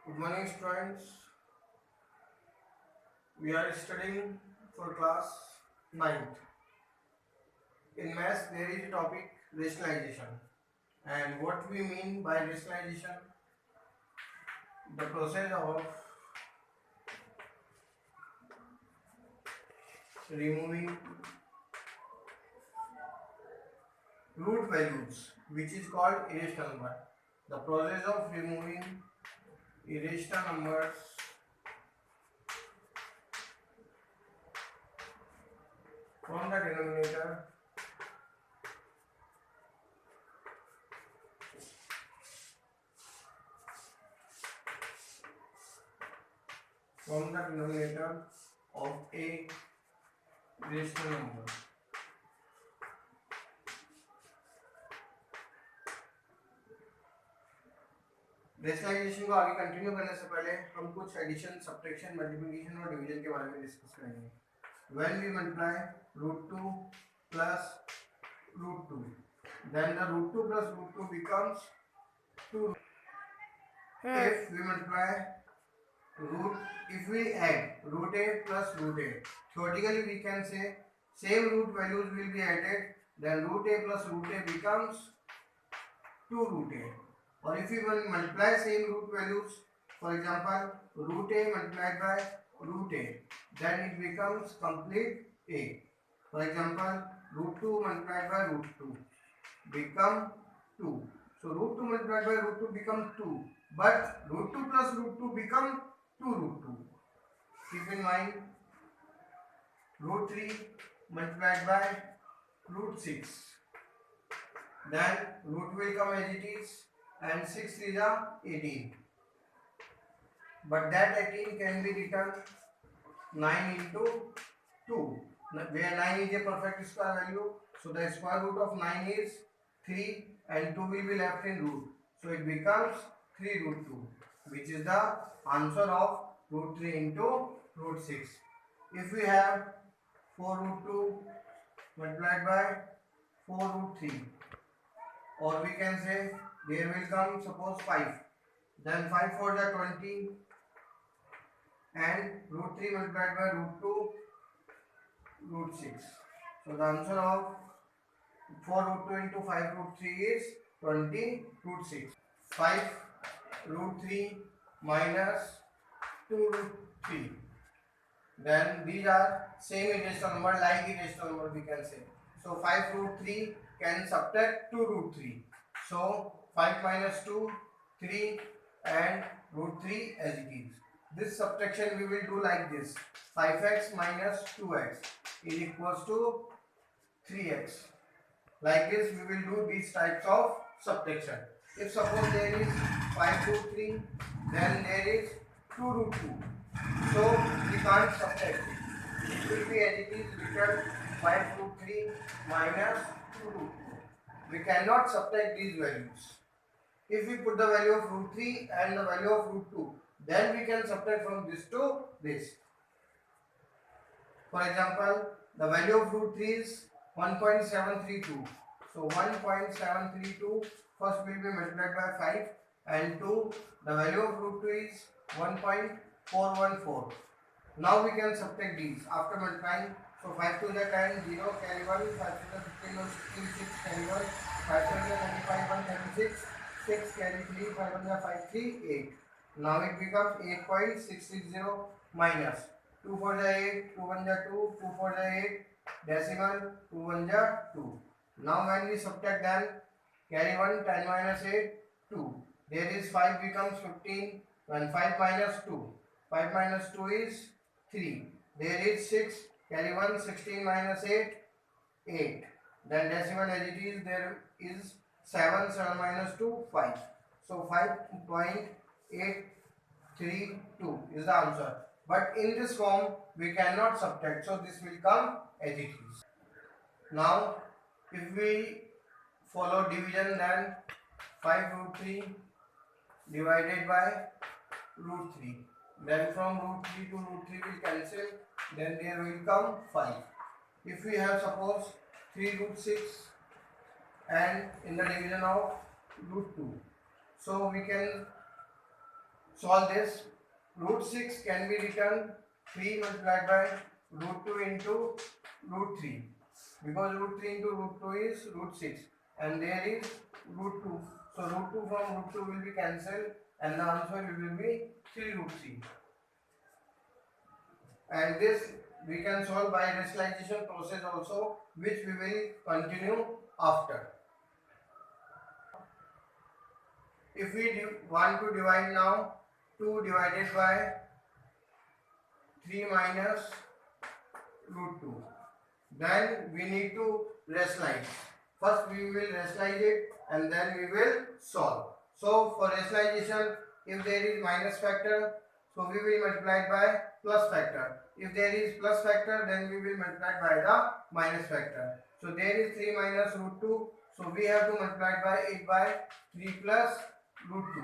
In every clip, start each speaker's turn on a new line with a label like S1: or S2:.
S1: Good morning, students. We are studying for class 9th. In maths, there is a topic rationalization. And what we mean by rationalization, the process of removing root values, which is called irrational number. The process of removing irrational numbers from the denominator of a rational number. Rationalisation को आगे continue करने से पहले हम कुछ addition, subtraction, multiplication और division के बारे में डिस्कस करेंगे. When we multiply root 2 plus root 2, then the root 2 plus root 2 becomes 2. If we multiply if we add root a plus root a, theoretically we can say same root values will be added, then root a plus root a becomes 2 root a. Or if we will multiply same root values, for example root a multiplied by root a, then it becomes complete a. For example root 2 multiplied by root 2 become 2. So root 2 multiplied by root 2 become 2, but root 2 plus root 2 become 2 root 2. Keep in mind root 3 multiplied by root 6, then root will come as it is, and 6 is 18, but that 18 can be written 9 into 2, where 9 is a perfect square value, so the square root of 9 is 3 and 2 will be left in root, so it becomes 3 root 2, which is the answer of root 3 into root 6. If we have 4 root 2 multiplied by 4 root 3, or we can say there will come suppose 5, then 5 for the 20, and root 3 multiplied by root 2 root 6. So the answer of 4 root 2 into 5 root 3 is 20 root 6. 5 root 3 minus 2 root 3. Then these are same irrational number, like irrational number we can say. So 5 root 3 can subtract 2 root 3. So 5 minus 2, 3, and root 3 as it is. This subtraction we will do like this. 5x minus 2x is equals to 3x. Like this we will do these types of subtraction. If suppose there is 5 root 3, then there is 2 root 2. So we can't subtract it. It will be as it is written 5 root 3 minus 2 root 2. We cannot subtract these values. If we put the value of root 3 and the value of root 2, then we can subtract from this to this. For example, the value of root 3 is 1.732. So 1.732 first will be multiplied by 5, and 2, the value of root 2 is 1.414. Now we can subtract these after multiplying. So 5 to the 10, 0, carry 1, 5 to the 15, 1, 16, 6, carry 1, 5 to the 35, 1, 36, 6, carry 3, 5 to the 5, 3, 8. Now it becomes 8.660 minus 2 for the 8, 2 1 the 2, 2 for the 8, decimal 2 1 the 2. Now when we subtract, then carry 1, 10 minus 8, 2. There is 5 becomes 15, when 5 minus 2, 5 minus 2 is 3. There is 6, carry 1, 16 minus 8, 8. Then decimal as it is, there is 7, 7 minus 2, 5. So 5.832 is the answer. But in this form, we cannot subtract. So this will come as it is. Now, if we follow division, then 5 root 3 divided by root 3. Then from root 3 to root 3 will cancel. Then there will come 5. If we have suppose 3 root 6 and in the division of root 2, so we can solve this. Root 6 can be written 3 multiplied by root 2 into root 3, because root 3 into root 2 is root 6 and there is root 2. So root 2 from root 2 will be cancelled and the answer will be 3 root 3. And this we can solve by rationalization process also, which we will continue after. If we want to divide now 2 divided by 3 minus root 2, then we need to rationalize. First we will rationalize it and then we will solve. So for rationalization, if there is minus factor, so we will multiply it by plus factor. If there is plus factor, then we will multiply it by the minus factor. So there is 3 minus root 2, so we have to multiply it by 8 by 3 plus root 2,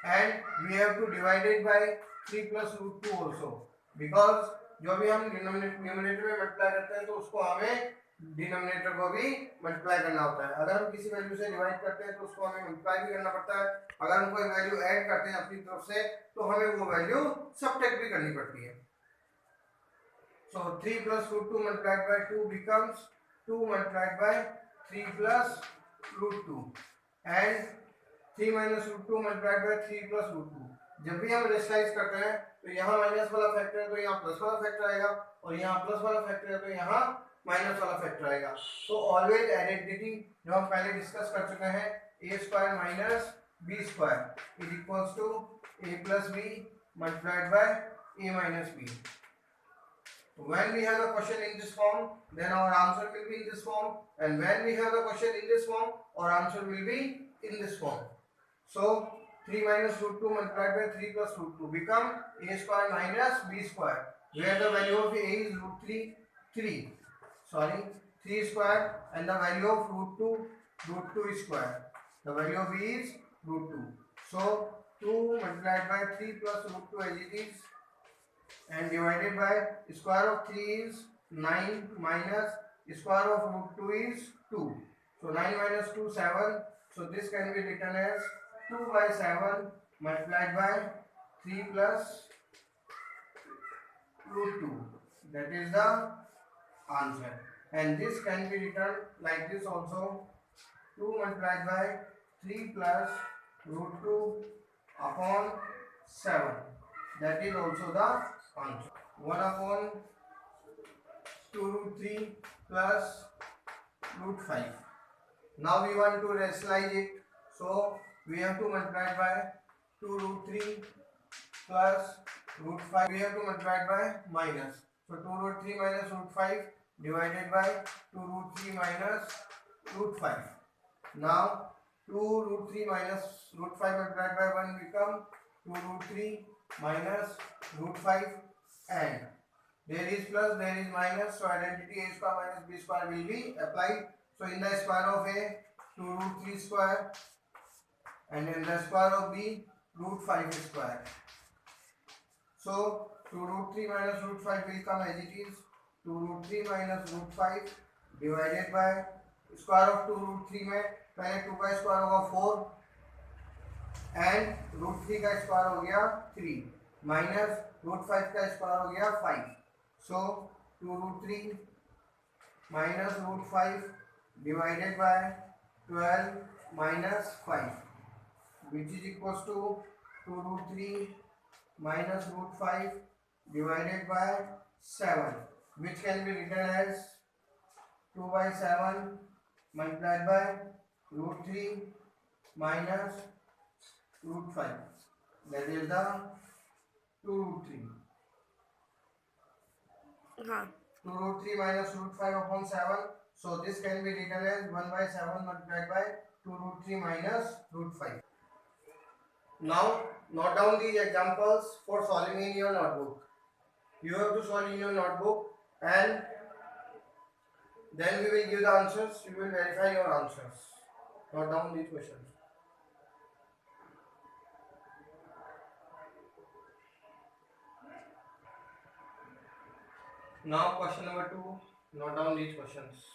S1: and we have to divide it by 3 plus root 2 also, because जो भी हम numerator में multiply करते हैं तो उसको हमें denominator को भी मल्टीप्लाई करना होता है. अगर हम किसी वैल्यू से डिवाइड करते हैं तो उसको हमें मल्टीप्लाई भी करना पड़ता है. अगर हम कोई वैल्यू ऐड करते हैं अपनी तरफ से तो हमें वो वैल्यू सबट्रैक्ट भी करनी पड़ती है. So 3 plus root 2 multiplied by 2 becomes 2 multiplied by 3 plus root 2, and 3 minus root 2 multiplied by 3 plus root 2. जब भी हम रेशनलाइज करते हैं तो यहाँ माइनस वाला फैक्टर है तो यहाँ प्लस वाला फैक्टर आएगा, और यहाँ प्लस वाला फैक्टर है तो यहाँ माइनस वाला फैक्टर आएगा. तो ऑलवेज आइडेंटिटी जो हम पहले डिस्कस कर चुके हैं, A square minus B square is equals to A plus B multiplied by A minus B. When we have the question in this form, then our answer will be in this form, and when we have the question in this form, our answer will be in this form. So 3 minus root 2 multiplied by 3 plus root 2 become a square minus b square, where the value of a is root 3 square, and the value of root 2 is square. The value of b is root 2. So 2 multiplied by 3 plus root 2 as it is, and divided by square of 3 is 9 minus square of root 2 is 2. So 9 minus 2 7. So this can be written as 2 by 7 multiplied by 3 plus root 2. That is the answer. And this can be written like this also: 2 multiplied by 3 plus root 2 upon 7. That is also the answer. 1 upon 2 root 3 plus root 5. Now we want to rationalize it. So we have to multiply by 2 root 3 plus root 5. We have to multiply by minus. So 2 root 3 minus root 5 divided by 2 root 3 minus root 5. Now 2 root 3 minus root 5 multiplied by 1 become 2 root 3 minus root 5, and there is plus, there is minus, so identity a square minus b square will be applied. So in the square of a, 2 root 3 square, and in the square of b, root 5 square. So 2 root 3 minus root 5 will come as it is, 2 root 3 minus root 5 divided by square of 2 root 3 में पहले 2 का square होगा 4, and root 3 का square हो गया 3 minus root 5 का square हो गया 5. So 2 root 3 minus root 5 divided by 12 minus 5 which is equals to 2 root 3 minus root 5 divided by 7, which can be written as 2 by 7 multiplied by root 3 minus root 5. That is the 2 root 3. 2 root 3 minus root 5 upon 7. So this can be written as 1 by 7 multiplied by 2 root 3 minus root 5. Now note down these examples for solving in your notebook. You have to solve in your notebook, and then we will give the answers. You will verify your answers. Note down these questions. Now question number 2. Note down these questions.